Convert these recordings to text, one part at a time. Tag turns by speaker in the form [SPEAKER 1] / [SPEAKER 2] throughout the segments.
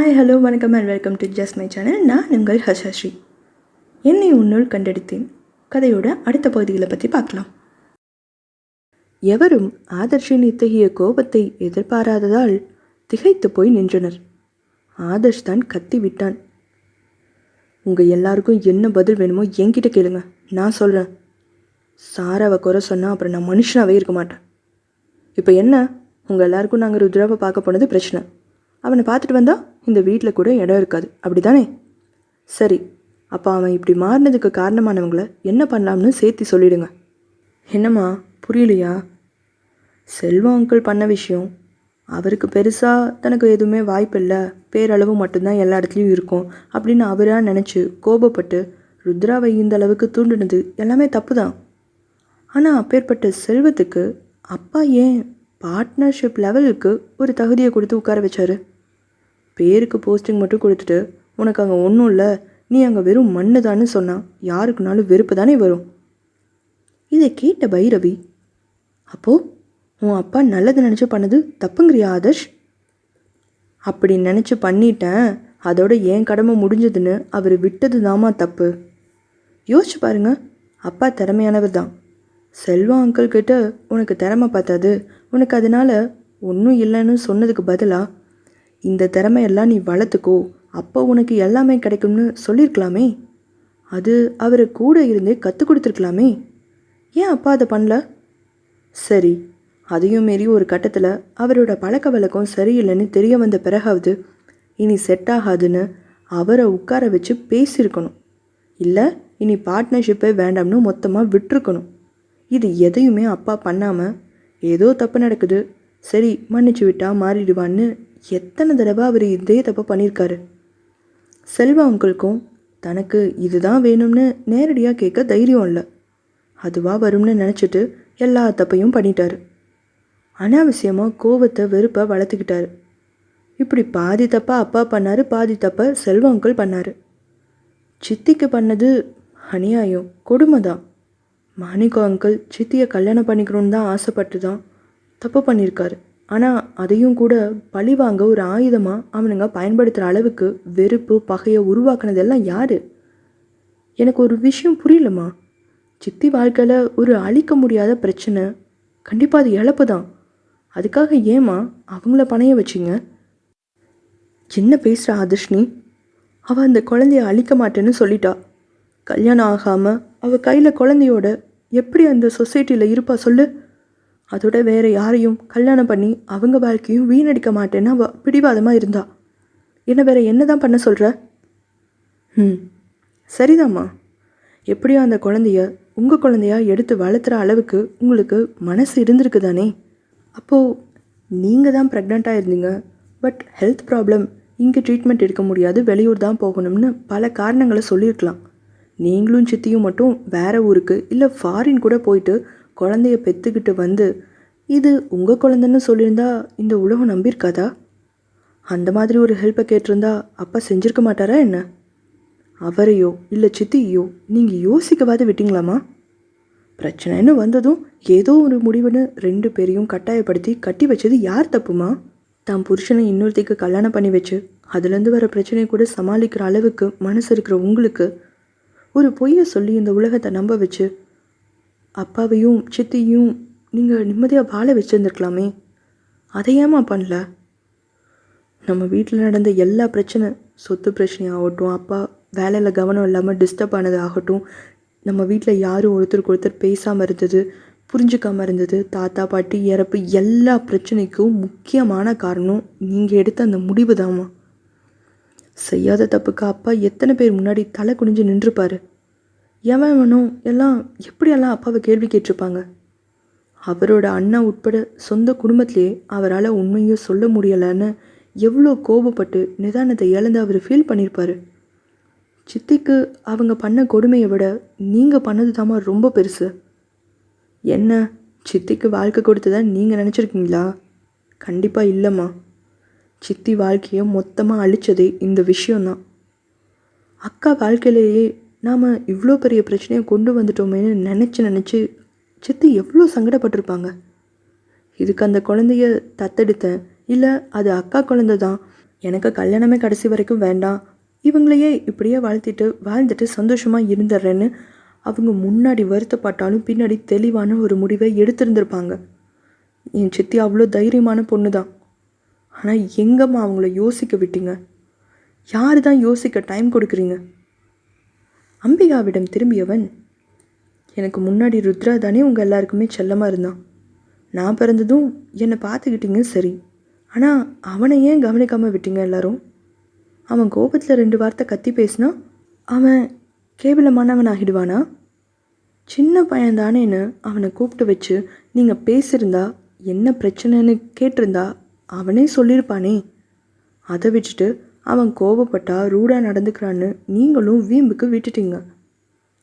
[SPEAKER 1] Hi hello வணக்கம் and welcome to just my channel. நான் உங்கள் ஹர்ஷஸ்ரீ. என்னை உன்னுள் கண்டெடுத்தேன் கதையோட அடுத்த பகுதிகளை பற்றி பார்க்கலாம். எவரும் ஆதர்ஷின் இத்தகைய கோபத்தை எதிர்பாராததால் திகைத்து போய் நின்றனர். ஆதர்ஷ் தான் கத்தி விட்டான். உங்கள் எல்லாருக்கும் என்ன பதில் வேணுமோ என்கிட்ட கேளுங்க, நான் சொல்கிறேன். சாராவை குறை சொன்னால் அப்புறம் நான் மனுஷனாகவே இருக்க மாட்டேன். இப்போ என்ன, உங்கள் எல்லாருக்கும் நாங்கள் ருத்ராவை பார்க்க போனது பிரச்சனை. அவனை பார்த்துட்டு வந்தால் இந்த வீட்டில் கூட இடம் இருக்காது, அப்படி தானே? சரி, அப்போ அவன் இப்படி மாறினதுக்கு காரணமானவங்கள என்ன பண்ணலாம்னு சேர்த்து சொல்லிடுங்க. என்னம்மா புரியலையா? செல்வம் அங்கிள் பண்ண விஷயம் அவருக்கு பெருசாக தனக்கு எதுவுமே வாய்ப்பு இல்லை, பேரளவு மட்டும்தான் எல்லா இடத்துலையும் இருக்கும் அப்படின்னு அவராக நினச்சி கோபப்பட்டு ருத்ராவை இந்த அளவுக்கு தூண்டினது எல்லாமே தப்பு தான். ஆனால் அப்பேற்பட்ட செல்வத்துக்கு அப்பா ஏன் பார்ட்னர்ஷிப் லெவலுக்கு ஒரு தகுதியை கொடுத்து உட்கார வச்சாரு? பேருக்கு போஸ்டிங் மட்டும் கொடுத்துட்டு உனக்கு அங்கே ஒன்றும் இல்லை, நீ அங்கே வெறும் மண்ணு தான்னு சொன்னால் யாருக்குனாலும் வெறுப்பு தானே வரும். இதை கேட்ட பைரவி, அப்போது உன் அப்பா நல்லது நினச்சி பண்ணது தப்புங்கிறியா ஆதர்ஷ்? அப்படி நினச்சி பண்ணிட்டேன், அதோட ஏன் கடமை முடிஞ்சதுன்னு அவர் விட்டது தாமா தப்பு. யோசிச்சு பாருங்க, அப்பா திறமையானவர் தான். செல்வம் அங்கிள் கிட்ட உனக்கு திறமை பார்த்தாது, உனக்கு அதனால் ஒன்றும் இல்லைன்னு சொன்னதுக்கு பதிலாக இந்த திறமையெல்லாம் நீ வளர்த்துக்கோ, அப்போ உனக்கு எல்லாமே கிடைக்கும்னு சொல்லியிருக்கலாமே. அது அவர் கூட இருந்தே கற்றுக் கொடுத்துருக்கலாமே. ஏன் அப்பா அதை பண்ணல? சரி, அதையும் மீறி ஒரு கட்டத்தில் அவரோட பழக்க வழக்கம் சரியில்லைன்னு தெரிய வந்த பிறகாவது இனி செட் ஆகாதுன்னு அவரை உட்கார வச்சு பேசியிருக்கணும். இல்லை இனி பார்ட்னர்ஷிப்பே வேண்டாம்னு மொத்தமாக விட்டுருக்கணும். இது எதையுமே அப்பா பண்ணாமல் ஏதோ தப்பு நடக்குது, சரி மன்னிச்சு விட்டா மாறிடுவான்னு எத்தனை தடவை அவர் இதே தப்பு பண்ணியிருக்காரு. செல்வா அங்கிள்க்கும் தனக்கு இதுதான் வேணும்னு நேரடியாக கேட்க தைரியம் இல்லை. அதுவாக வரும்னு நினச்சிட்டு எல்லா தப்பையும் பண்ணிட்டாரு. அனாவசியமாக கோபத்தை வெறுப்பை வளர்த்துக்கிட்டாரு. இப்படி பாதி தப்பாக அப்பா பண்ணார், பாதி தப்பை செல்வா அங்கிள் பண்ணார். சித்திக்கு பண்ணது அநியாயம், கொடுமை தான். மாணிக்கோ அங்கிள் சித்தியை கல்யாணம் பண்ணிக்கணும்னு தான் ஆசைப்பட்டு தான் தப்பு பண்ணியிருக்காரு. ஆனால் அதையும் கூட பழி வாங்க ஒரு ஆயுதமாக அவனுங்க பயன்படுத்துகிற அளவுக்கு வெறுப்பு பகையை உருவாக்குனதெல்லாம் யார்? எனக்கு ஒரு விஷயம் புரியலம்மா. சித்தி வாழ்க்கையில் ஒரு அழிக்க முடியாத பிரச்சனை, கண்டிப்பாக அது இழப்பு தான். அதுக்காக ஏம்மா அவங்கள பணைய வச்சிங்க? என்ன பேசுகிற ஆதர்ஷினி? அவள் அந்த குழந்தைய அழிக்க மாட்டேன்னு சொல்லிட்டா. கல்யாணம் ஆகாமல் அவள் கையில் குழந்தையோட எப்படி அந்த சொசைட்டியில் இருப்பா சொல்லு? அதோட வேறு யாரையும் கல்யாணம் பண்ணி அவங்க வாழ்க்கையும் வீணடிக்க மாட்டேன்னு அவள் பிடிவாதமாக இருந்தா. என்ன வேற என்ன தான் பண்ண சொல்கிற? சரிதாம்மா. எப்படியோ அந்த குழந்தைய உங்கள் குழந்தையா எடுத்து வளர்த்துற அளவுக்கு உங்களுக்கு மனசு இருந்திருக்கு தானே? அப்போது நீங்கள் தான் ப்ரெக்னெண்ட்டாக இருந்தீங்க, பட் ஹெல்த் ப்ராப்ளம், இங்கே ட்ரீட்மெண்ட் எடுக்க முடியாது, வெளியூர் தான் போகணும்னு பல காரணங்களை சொல்லியிருக்கலாம். நீங்களும் சித்தியும் மட்டும் வேறு ஊருக்கு இல்லை ஃபாரின் கூட போயிட்டு குழந்தைய பெற்றுக்கிட்டு வந்து இது உங்கள் குழந்தைன்னு சொல்லியிருந்தா இந்த உலகம் நம்பியிருக்காதா? அந்த மாதிரி ஒரு ஹெல்ப்பை கேட்டிருந்தா அப்பா செஞ்சுருக்க மாட்டாரா என்ன? அவரையோ இல்லை சித்தியோ நீங்கள் யோசிக்கவாது விட்டீங்களாம்மா? பிரச்சனைன்னு வந்ததும் ஏதோ ஒரு முடிவுன்னு 2 பேரையும் கட்டாயப்படுத்தி கட்டி வச்சது யார் தப்புமா? தான் புருஷனை இன்னொருத்திக்கு கல்யாணம் பண்ணி வச்சு அதுலேருந்து வர பிரச்சனையை கூட சமாளிக்கிற அளவுக்கு மனசு இருக்கிற உங்களுக்கு ஒரு பொய்யை சொல்லி இந்த உலகத்தை நம்ப வச்சு அப்பாவையும் சித்தியும் நீங்கள் நிம்மதியாக வாழ வச்சுருந்துருக்கலாமே. அதை ஏமா பண்ணல? நம்ம வீட்டில் நடந்த எல்லா பிரச்சனை, சொத்து பிரச்சனையாகட்டும், அப்பா வேலையில் கவனம் இல்லாமல் டிஸ்டர்ப் ஆனது ஆகட்டும், நம்ம வீட்டில் யாரும் ஒருத்தருக்கு ஒருத்தர் பேசாமல் இருந்தது, புரிஞ்சுக்காமல் இருந்தது, தாத்தா பாட்டி இறப்பு, எல்லா பிரச்சனைக்கும் முக்கியமான காரணம் நீங்கள் எடுத்த அந்த முடிவு தாம்மா. செய்யாத தப்புக்கு அப்பா எத்தனை பேர் முன்னாடி தலை குனிஞ்சு நின்றுப்பார். எவனும் எல்லாம் எப்படியெல்லாம் அப்பாவை கேள்வி கேட்டிருப்பாங்க. அவரோட அண்ணா உட்பட சொந்த குடும்பத்திலே அவரால் உண்மையை சொல்ல முடியலைன்னு எவ்வளோ கோபப்பட்டு நிதானத்தை இழந்து அவர் ஃபீல் பண்ணியிருப்பார். சித்திக்கு அவங்க பண்ண கொடுமையை விட நீங்கள் பண்ணது தாம்மா ரொம்ப பெருசு. என்ன சித்திக்கு வாழ்க்கை கொடுத்ததா நீங்கள் நினச்சிருக்கீங்களா? கண்டிப்பாக இல்லைம்மா. சித்தி வாழ்க்கையை மொத்தமாக அழித்ததே இந்த விஷயந்தான். அக்கா வாழ்க்கையிலேயே நாம் இவ்வளோ பெரிய பிரச்சனையை கொண்டு வந்துட்டோமேன்னு நினச்சி சித்தி எவ்வளோ சங்கடப்பட்டிருப்பாங்க. இதுக்கு அந்த குழந்தைய தத்தெடுத்தேன், இல்லை அது அக்கா குழந்தை தான், எனக்கு கல்யாணமே கடைசி வரைக்கும் வேண்டாம், இவங்களையே இப்படியே வாழ்ந்துட்டு சந்தோஷமாக இருந்துடுறேன்னு அவங்க முன்னாடி வருத்தப்பட்டாலும் பின்னாடி தெளிவான ஒரு முடிவை எடுத்திருந்திருப்பாங்க. என் சித்தி அவ்வளோ தைரியமான பொண்ணு தான். ஆனால் எங்கம்மா அவங்கள யோசிக்க விட்டீங்க? யார் தான் யோசிக்க டைம் கொடுக்குறீங்க? அம்பிகாவிடம் திரும்பியவன், எனக்கு முன்னாடி ருத்ரா தானே உங்கள் எல்லாருக்குமே செல்லமாக இருந்தான். நான் பிறந்ததும் என்னை பார்த்துக்கிட்டீங்க சரி, ஆனால் அவனை ஏன் கவனிக்காமல் விட்டீங்க எல்லாரும்? அவன் கோபத்தில் 2 வார்த்தை கத்தி பேசினா அவன் கேவலமானவன் ஆகிடுவானா? சின்ன பையன்தானேன்னு அவனை கூப்பிட்டு வச்சு நீங்கள் பேசியிருந்தா என்ன பிரச்சனைன்னு கேட்டிருந்தா அவனே சொல்லியிருப்பானே. அதை விட்டுட்டு அவன் கோபப்பட்டா ரூடாக நடந்துக்கிறான்னு நீங்களும் வீம்புக்கு விட்டுட்டீங்க.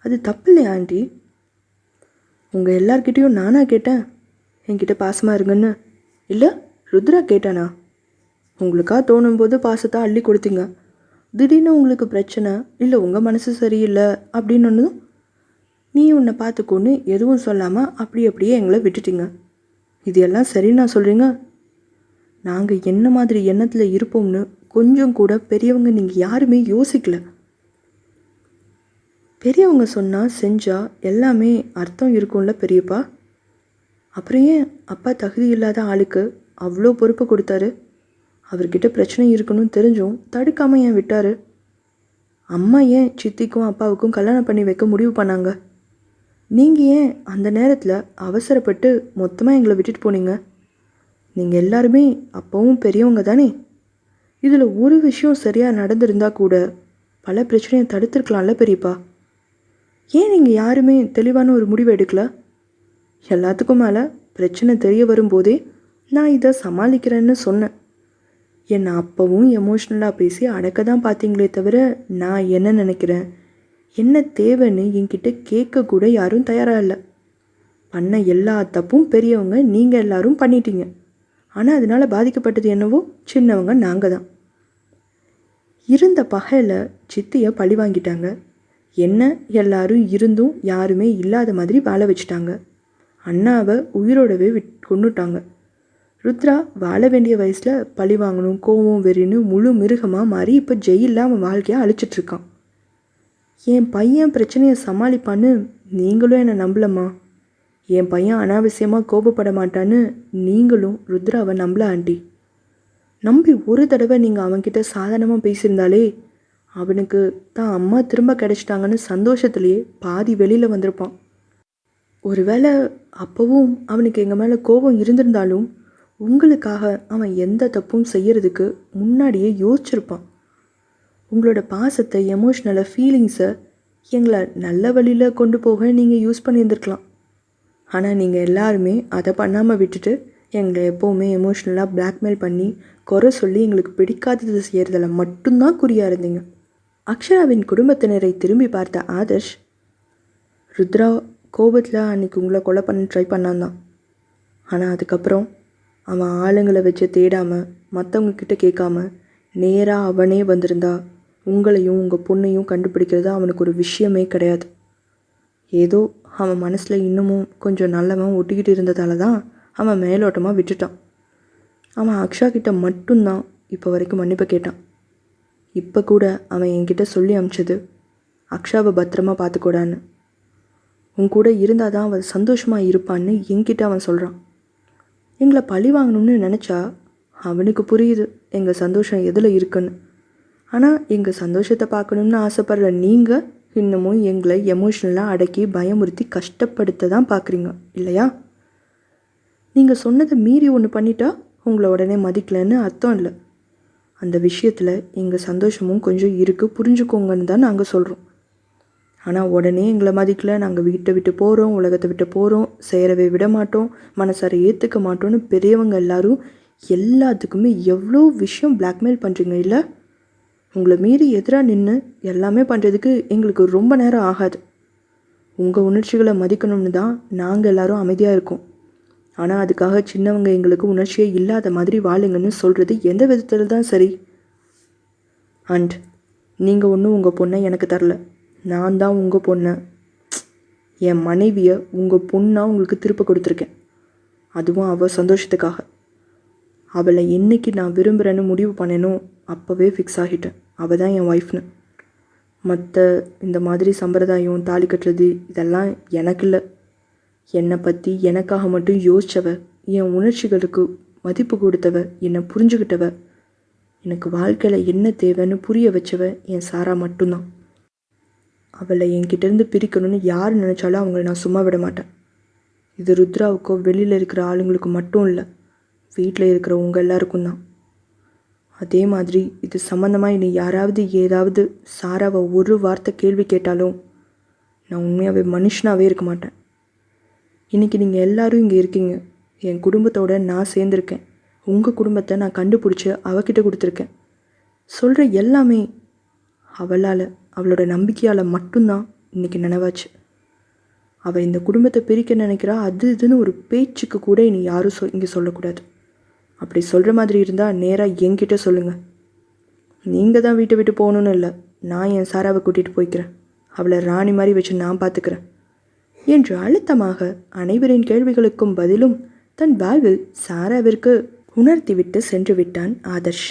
[SPEAKER 1] அது தப்பு இல்லையா ஆண்டி? உங்கள் எல்லார்கிட்டேயும் நானாக கேட்டேன் என்கிட்ட பாசமாக இருங்கன்னு? இல்லை ருத்ரா கேட்டானா? உங்களுக்காக தோணும்போது பாசத்தை அள்ளி கொடுத்தீங்க. திடீர்னு உங்களுக்கு பிரச்சனை இல்லை உங்கள் மனசு சரியில்லை அப்படின்னு நீ உன்னை பார்த்துக்கொண்டு எதுவும் சொல்லாமல் அப்படியே எங்களை விட்டுட்டீங்க. இது எல்லாம் சரின்னா சொல்கிறீங்க? நாங்கள் என்ன மாதிரி எண்ணத்தில் இருப்போம்னு கொஞ்சம் கூட பெரியவங்க நீங்கள் யாருமே யோசிக்கல. பெரியவங்க சொன்னால் செஞ்சால் எல்லாமே அர்த்தம் இருக்கும்ல பெரியப்பா. அப்புறம் ஏன் அப்பா தகுதி இல்லாத ஆளுக்கு அவ்வளோ பொறுப்பு கொடுத்தாரு? அவர்கிட்ட பிரச்சனை இருக்கணும்னு தெரிஞ்சும் தடுக்காமல் ஏன் விட்டார்? அம்மா ஏன் சித்திக்கும் அப்பாவுக்கும் கல்யாணம் பண்ணி வைக்க முடிவு பண்ணாங்க? நீங்கள் ஏன் அந்த நேரத்தில் அவசரப்பட்டு மொத்தமாக எங்களை விட்டுட்டு போனீங்க? நீங்கள் எல்லாருமே அப்பவும் பெரியவங்க தானே. இதில் ஒரு விஷயம் சரியாக நடந்திருந்தா கூட பல பிரச்சனையை தடுத்துருக்கலாம்ல பெரியப்பா. ஏன் நீங்கள் யாருமே தெளிவான ஒரு முடிவு எடுக்கல? எல்லாத்துக்கும் மேலே பிரச்சனை தெரிய வரும்போதே நான் இதை சமாளிக்கிறேன்னு சொன்னேன். என்னை அப்பவும் எமோஷ்னலாக பேசி அடக்க தான் பார்த்தீங்களே தவிர நான் என்ன நினைக்கிறேன், என்ன தேவைன்னு என்கிட்ட கேட்க கூட யாரும் தயாராக இல்லை. பண்ண எல்லா தப்பும் பெரியவங்க நீங்கள் எல்லாரும் பண்ணிட்டீங்க. ஆனால் அதனால் பாதிக்கப்பட்டது என்னவோ சின்னவங்க நாங்கள் தான். இருந்த பகையில் சித்தியை பழி வாங்கிட்டாங்க. என்ன எல்லாரும் இருந்தும் யாருமே இல்லாத மாதிரி வாழ வச்சுட்டாங்க. அண்ணாவை உயிரோடவே கொண்டுட்டாங்க. ருத்ரா வாழ வேண்டிய வயசில் பழி வாங்கணும் கோவம் வெறின்னு முழு மிருகமாக மாறி இப்போ ஜெயிலில் அவன் வாழ்க்கையை அழிச்சிட்ருக்கான். என் பையன் பிரச்சனையை சமாளிப்பான்னு நீங்களும் என்னை நம்பலம்மா. என் பையன் அனாவசியமாக கோபப்பட மாட்டான்னு நீங்களும் ருத்ராவை நம்பல ஆண்டி. நம்பி ஒரு தடவை நீங்கள் அவன்கிட்ட சாதாரணமாக பேசியிருந்தாலே அவனுக்கு தான் அம்மா திரும்ப கிடச்சிட்டாங்கன்னு சந்தோஷத்துலேயே பாதி வெளியில் வந்திருப்பான். ஒருவேளை அப்போவும் அவனுக்கு எங்கள் மேலே கோபம் இருந்திருந்தாலும் உங்களுக்காக அவன் எந்த தப்பும் செய்யறதுக்கு முன்னாடியே யோசிச்சிருப்பான். உங்களோட பாசத்தை எமோஷ்னலை ஃபீலிங்ஸை எங்களை நல்ல வழியில் கொண்டு போக நீங்கள் யூஸ் பண்ணியிருந்துருக்கலாம். ஆனால் நீங்கள் எல்லாருமே அதை பண்ணாமல் விட்டுட்டு எங்களை எப்போவுமே எமோஷ்னலாக பிளாக்மெயில் பண்ணி குறை சொல்லி எங்களுக்கு பிடிக்காதது செய்கிறதில் மட்டும்தான் குறியாக இருந்தீங்க. அக்ஷராவின் குடும்பத்தினரை திரும்பி பார்த்த ஆதர்ஷ், ருத்ரா கோபத்தில் அன்றைக்கி உங்களை கொலை பண்ண ட்ரை பண்ணான் தான். ஆனால் அதுக்கப்புறம் அவன் ஆளுங்களை வச்சு தேடாமல் மற்றவங்கக்கிட்ட கேட்காம நேராக அவனே வந்திருந்தா உங்களையும் உங்கள் பொண்ணையும் கண்டுபிடிக்கிறது அவனுக்கு ஒரு விஷயமே கிடையாது. ஏதோ அவன் மனசில் இன்னமும் கொஞ்சம் நல்லவன் ஒட்டிக்கிட்டு இருந்ததால தான் அவன் மேலோட்டமாக விட்டுட்டான். அவன் அக்ஷா கிட்ட மட்டும்தான் இப்போ வரைக்கும் மன்னிப்பு கேட்டான். இப்போ கூட அவன் என்கிட்ட சொல்லி அனுப்பிச்சது அக்ஷாவை பத்திரமா பார்த்துக்கூடான்னு. உன் கூட இருந்தால் தான் அவன் சந்தோஷமாக இருப்பான்னு என்கிட்ட அவன் சொல்கிறான். எங்களை பழி வாங்கணும்னு நினச்சா அவனுக்கு புரியுது எங்கள் சந்தோஷம் எதில் இருக்குன்னு. ஆனால் எங்கள் சந்தோஷத்தை பார்க்கணுன்னு ஆசைப்படுற நீங்கள் இன்னமும் எங்களை எமோஷ்னலாக அடக்கி பயமுறுத்தி கஷ்டப்படுத்த தான் பார்க்குறீங்க இல்லையா? நீங்கள் சொன்னதை மீறி ஒன்று பண்ணிட்டா உங்களை உடனே மதிக்கலைன்னு அர்த்தம் இல்லை. அந்த விஷயத்தில் எங்கள் சந்தோஷமும் கொஞ்சம் இருக்குது, புரிஞ்சுக்கோங்கன்னு தான் நாங்கள் சொல்கிறோம். ஆனால் உடனே எங்களை மதிக்கலை, நாங்கள் வீட்டை விட்டு போகிறோம், உலகத்தை விட்டு போகிறோம், சேரவே விட மாட்டோம், மனசார ஏற்றுக்க மாட்டோன்னு பெரியவங்க எல்லாரும் எல்லாத்துக்குமே எவ்வளோ விஷயம் பிளாக்மெயில் பண்ணுறீங்க இல்லை? உங்களை மீறி எதிராக நின்று எல்லாமே பண்ணுறதுக்கு எங்களுக்கு ரொம்ப நேரம் ஆகாது. உங்கள் உணர்ச்சிகளை மதிக்கணும்னு தான் நாங்கள் எல்லோரும் அமைதியாக இருக்கோம். ஆனால் அதுக்காக சின்னவங்க எங்களுக்கு உணர்ச்சியே இல்லாத மாதிரி வாழுங்கன்னு சொல்கிறது எந்த விதத்தில் தான் சரி? அண்ட் நீங்கள் ஒன்றும் உங்கள் பொண்ணை எனக்கு தரல, நான் தான் உங்கள் பொண்ணை, என் மனைவியை உங்கள் பொண்ணாக உங்களுக்கு திருப்ப கொடுத்துருக்கேன். அதுவும் அவள் சந்தோஷத்துக்காக. அவளை என்னைக்கு நான் விரும்புகிறேன்னு முடிவு பண்ணேனோ அப்போவே ஃபிக்ஸ் ஆகிட்டேன். அவள் தான் என் ஒய்ஃப்னு. மற்ற இந்த மாதிரி சம்பிரதாயம், தாலி கட்டுறது இதெல்லாம் எனக்கு இல்லை. என்னை பற்றி எனக்காக மட்டும் யோசித்தவ, என் உணர்ச்சிகளுக்கு மதிப்பு கொடுத்தவ, என்னை புரிஞ்சுக்கிட்டவ, எனக்கு வாழ்க்கையில் என்ன தேவைன்னு புரிய வச்சவ என் சாரா மட்டும்தான். அவளை என்கிட்டேருந்து பிரிக்கணும்னு யார் நினச்சாலும் அவங்கள நான் சும்மா விட மாட்டேன். இது ருத்ராவுக்கோ வெளியில் இருக்கிற ஆளுங்களுக்கு மட்டும் இல்லை, வீட்டில் இருக்கிற உங்கள் எல்லாருக்கும் தான். அதே மாதிரி இது சம்மந்தமாக இனி யாராவது ஏதாவது சாராவை ஒரு வார்த்தை கேள்வி கேட்டாலும் நான் உண்மையாகவே மனுஷனாகவே இருக்க மாட்டேன். இன்றைக்கி நீங்கள் எல்லோரும் இங்கே இருக்கீங்க. என் குடும்பத்தோடு நான் சேர்ந்துருக்கேன். உங்கள் குடும்பத்தை நான் கண்டுபிடிச்சி அவகிட்ட கொடுத்துருக்கேன். சொல்கிற எல்லாமே அவளால், அவளோட நம்பிக்கையால் மட்டும்தான் இன்றைக்கி நினைவாச்சு. அவள் இந்த குடும்பத்தை பிரிக்க நினைக்கிறா, அது இதுன்னு ஒரு பேச்சுக்கு கூட இனி யாரும் இங்கே சொல்லக்கூடாது. அப்படி சொல்கிற மாதிரி இருந்தால் நேராக என்கிட்ட சொல்லுங்கள். நீங்கள் தான் வீட்டை விட்டு போகணுன்னு இல்லை, நான் என் சாராவை கூட்டிகிட்டு போய்க்கிறேன். அவளை ராணி மாதிரி வச்சு நான் பார்த்துக்கிறேன் என்று அழுத்தமாக அனைவரின் கேள்விகளுக்கும் பதிலும் தன் வாழ்வில் சாராவிற்கு உணர்த்திவிட்டு சென்று விட்டான் ஆதர்ஷ்.